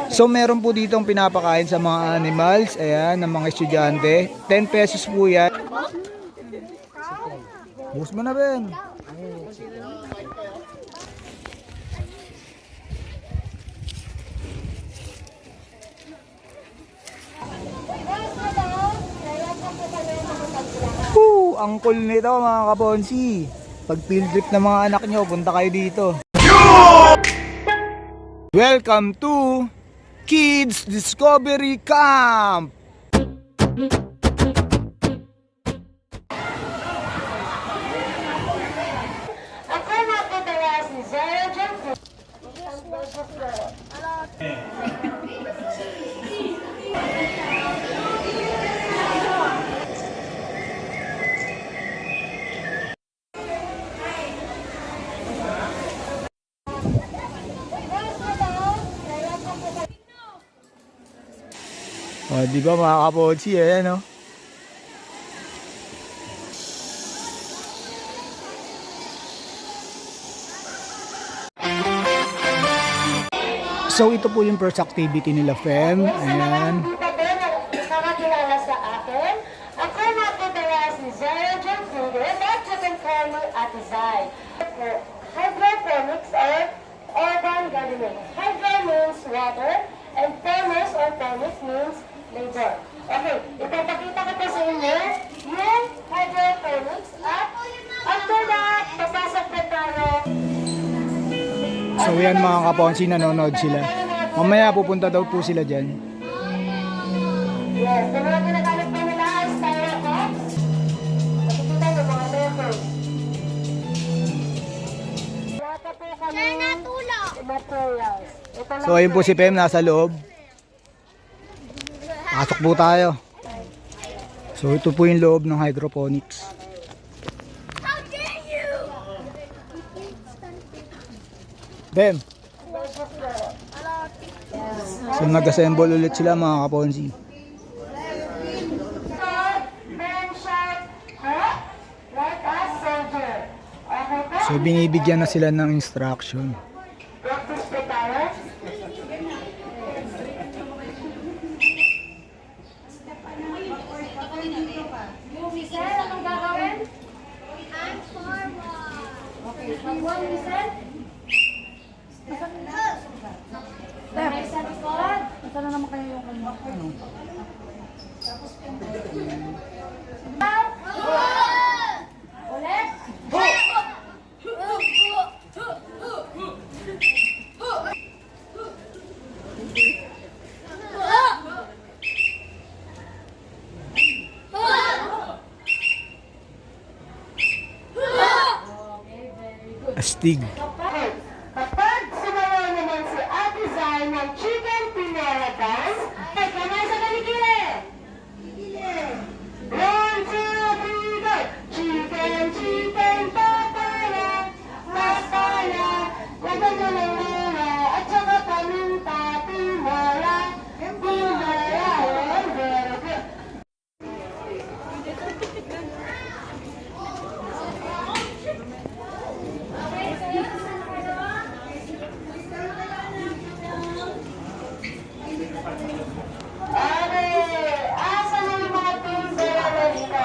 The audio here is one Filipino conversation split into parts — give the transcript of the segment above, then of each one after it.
So meron po ditong pinapakain sa mga animals, ayan, ng mga estudyante. 10 pesos po yan. Bus mo na, Ben. Ang cool nito mga kabonsi. Pag field trip ng mga anak nyo, punta kayo dito. Welcome to Kids Discovery Camp! Ako nakatala si Zara Johnson. O, di ba mga kapotsi, ayan o. So, ito po yung first activity nila, Fem. Ayan. Nakakilala sa akin. Ako nakatala si Zara Johnson. At you can call me Ate Zai. Hydroponics or urban gardening. Hydro means water and thermos or thermos means labor. Okay, ipapakita ko po sa inyo yung hydroponics at after that, papasok na tayo. So, yan mga kaponsi, nanonood sila. Mamaya pupunta daw po sila dyan. Yes, the mga ginagamit pa nila ay styrofoam. Makikita nyo mga methods. Lata po kami materials. Ito lang So, ayun po si Fem, nasa loob. Pasok po tayo. So, ito po yung loob ng hydroponics. Fem. So, nag-assemble ulit sila mga kaponsi. So, binibigyan na sila ng instruction. Practice po tayo. Sir, anong gagawin? I'm forward. Okay, mag-one listen. May sa likod. Ito na naman kayo yung kanya. Ulit. Astig. Kapag sumayaw naman si Ate Zai ng chicken pinera dance, ay kamay sa kalikili. One, two, three, go! Chicken, chicken, papaya, masala, lagalala, at saka paminta, tinola, tinola, very good. Asa na yung mga teams na dito?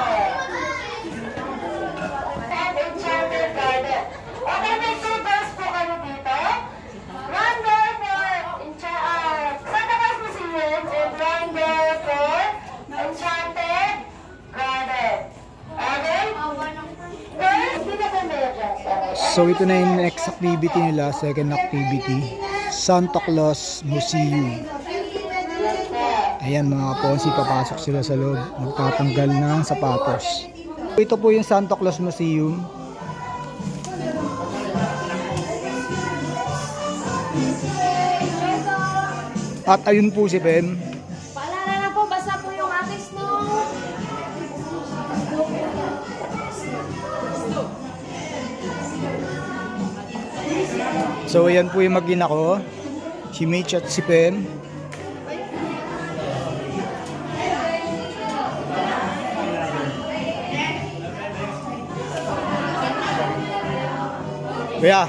And Enchanted Garden. Okay, may two girls po kami dito. One girl for Santa Cruz Museum and one girl for Enchanted Garden. Okay? Girls, dito ka medyo. So, ito na yung next activity nila, second activity. Santa Claus Museum. Ayan mga kaponsi, papasok sila sa loob. Magtatanggal ng sapatos. Ito po yung Santa Claus Museum. At ayun po si Ben. Paalala na po, basta po yung atis no. So ayan po yung mag-ina ko. Si Mitch at si Ben. Kaya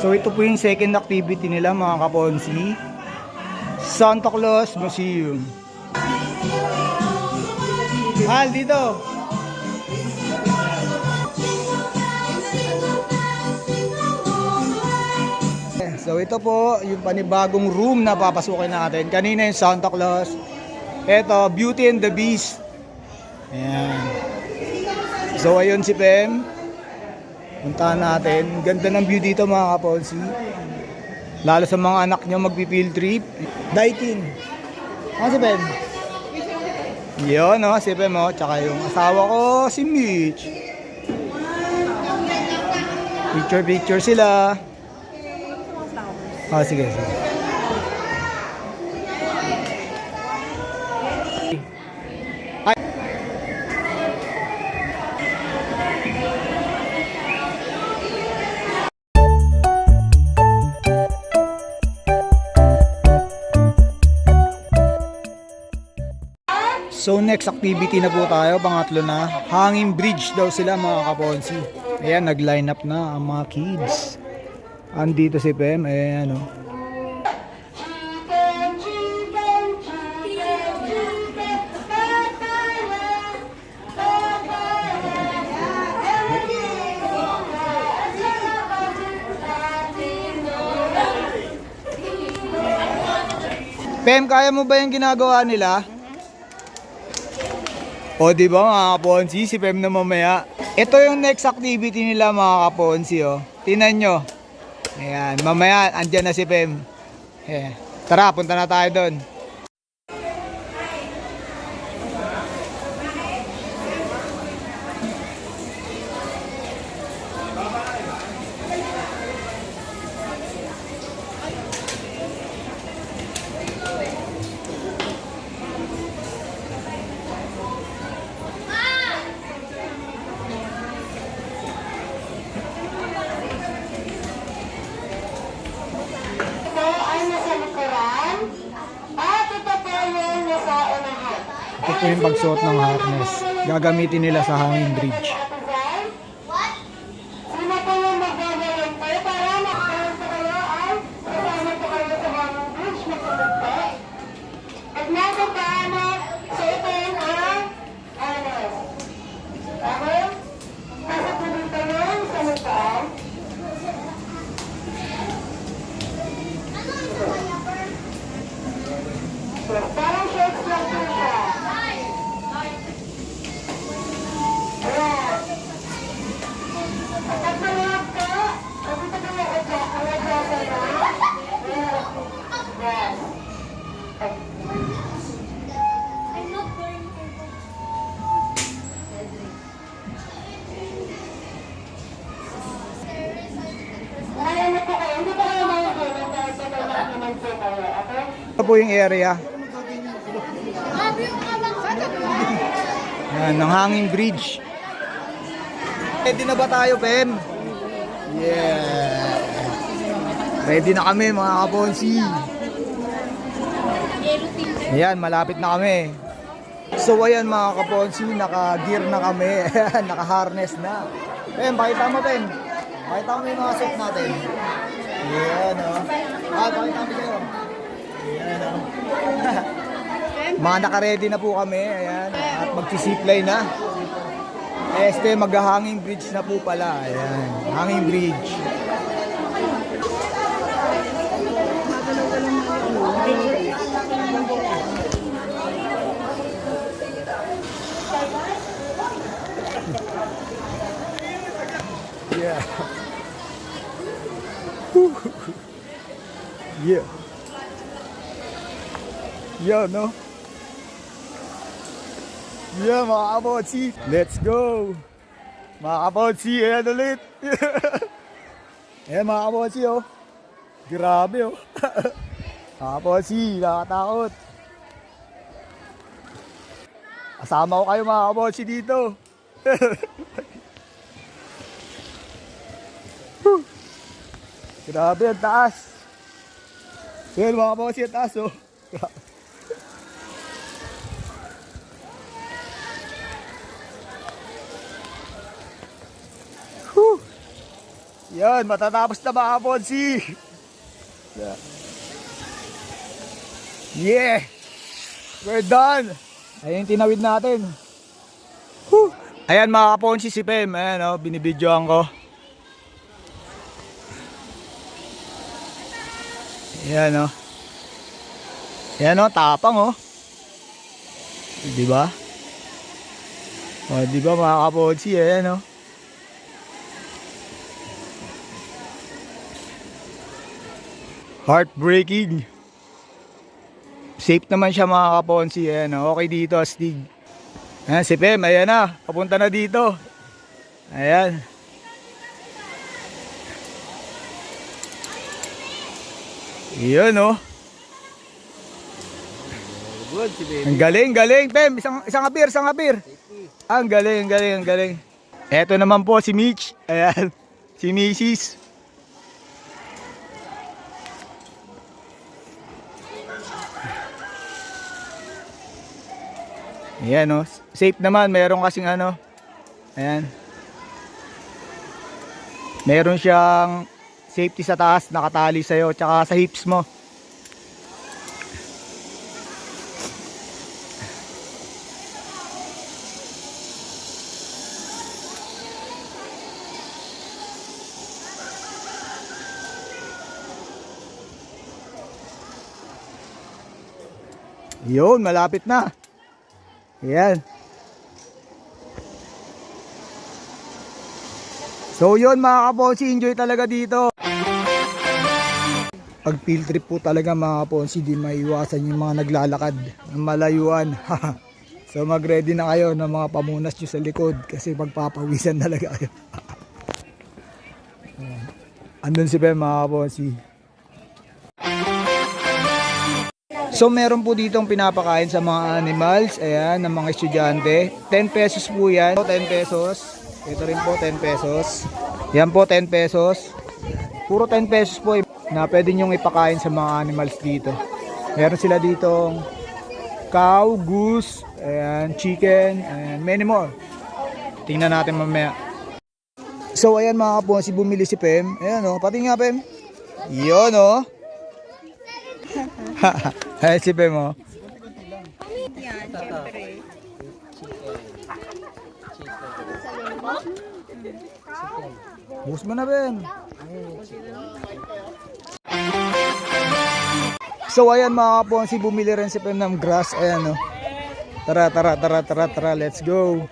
So ito po yung second activity nila mga kaponsi. Santa Claus Museum. Hal, dito. So ito po yung panibagong room na papasukin natin. Kanina yung Santa Claus. Ito, Beauty and the Beast. Ayan. So ayun si Pem. Puntahan natin. Ganda ng view dito mga kaponsi. Lalo sa mga anak nyo magpi-field trip. Daikin. Si Pem? Yun si Pem Tsaka yung asawa ko si Mitch. Picture sila. Sige. So next activity na po tayo, pangatlo na. Hanging bridge daw sila mga kaponsi. Ayan, nag-line up na ang mga kids. Andito si Pem, ayan Chicken, chicken, chicken, chicken, papaya, Pem, kaya mo ba yung ginagawa nila? O di ba mga kaponsi, si Pem na mamaya. Ito yung next activity nila mga kaponsi Tingnan nyo. Ayan, mamaya andyan na si Pem. Tara, punta na tayo doon. Ito ay nasa likuran. At ito po yung nasa unahan. Ito po yung pagsuot ng harness. Gagamitin nila sa hanging bridge. Sino po yung magagaling po para makakaroon po kayo ay kasama po kayo sa hanging bridge na kumute. At nasa paano, so ito yung harness. Okay? Nasa po dito yung sa lutaan. Parang shorts lang po siya. Ayan. At pag-alap ka, kasi ito po yung adjasa na. Yes. Ngayon na po kayo, hindi po kayo makikita dahil sa kailangan naman po kayo, okay? Ito po yung area. Yan, ng hanging bridge. Ready na ba tayo, Pem? Yeah. Ready na kami mga kaponsi. Ayan, malapit na kami. So ayan mga kaponsi, naka-gear na kami. Naka-harness na. Pem, pakita mo, Pem. Pakita mo yung mga suit natin. Ayan, pakita mo sa'yo. Ayan, mga naka-ready na po kami. Ayan, at magsi-zipline na. Este, mag-hanging bridge na po pala. Ayan, hanging bridge. Yeah. Yeah. Yeah, no? Yeah, mga kabotsi. Let's go. Mga kabotsi, ayan ulit. Ayan mga kabotsi, Grabe, Mga kabotsi, nakatakot. Asama ko kayo mga kabotsi dito. Grabe, ang taas. Ayan mga kabotsi, ang taas, Yan, matatapos na mga Ponsi. Yeah! We're done! Ayan yung tinawid natin. Whew. Ayan mga Ponsi si Pem. Ayan o, binibidyoan ko. Ayan o. Ayan o, tapang o. Diba? O, diba mga Ponsi? Ayan o. Heartbreaking. Safe naman siya mga Kaponsi. Ayan, okay dito, astig. Ayan, si Pem, ayan na. Papunta na dito. Ayan. Iyon, oh. Good, si baby. Ang galing, galing, Pem. Isang apir, isang apir. Ang galing, ang galing, ang galing. Eto naman po si Mitch. Ayan, si Mrs. Ayan o, safe naman, meron kasing ano, ayan. Meron siyang safety sa taas, nakatali sa'yo, tsaka sa hips mo. Yun, malapit na. Ayan. So yun mga Kaponsi, enjoy talaga dito. Pag field trip po talaga mga Kaponsi, di maiwasan yung mga naglalakad ng malayuan. So mag-ready na kayo ng mga pamunas nyo sa likod kasi magpapawisan talaga kayo. Andun si Pem mga Kaponsi. So meron po ditong pinapakain sa mga animals, ayan, ng mga estudyante. 10 pesos po yan. 10 pesos. Ito rin po 10 pesos. Yan po 10 pesos. Puro 10 pesos po na pwede nyong ipakain sa mga animals dito. Meron sila ditong cow, goose, ayan, chicken, and many more. Tingnan natin mamaya. So ayan mga Kaponsi, bumili si Pem. Ayan o, pati nga Pem. Yun o. Ay, si Pem o. Yan, syempre. Bus mo na Pem. So ayan mga Kaponsi, bumili rin si Pem ng grass. Ayan o. Tara, let's go.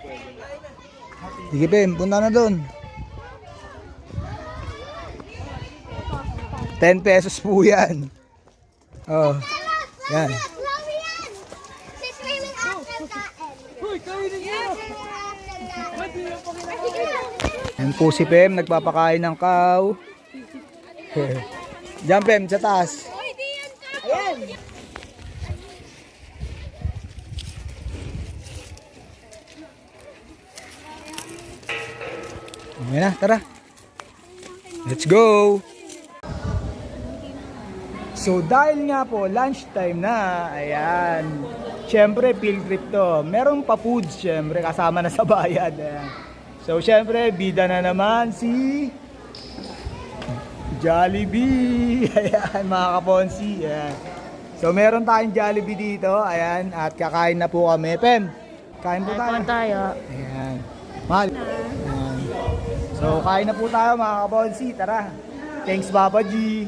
Sige Pem, punta na doon. 10 pesos po yan. Oh, yan. Yan po si Pem, nagpapakain ng cow. Diyan Pem, sa taas. Ayan. Ayan na, tara. Let's go. So dahil nga po lunchtime na, ayan, syempre field trip to, meron pa foods syempre kasama na sa bayad, ayan. So syempre bida na naman si Jollibee, ayan mga Kaponsi, ayan. So meron tayong Jollibee dito, ayan, at kakain na po kami. Pem, kain po tayo. Ayan, mahal. Ayan. So kain na po tayo mga Kaponsi, tara. Thanks Papa G.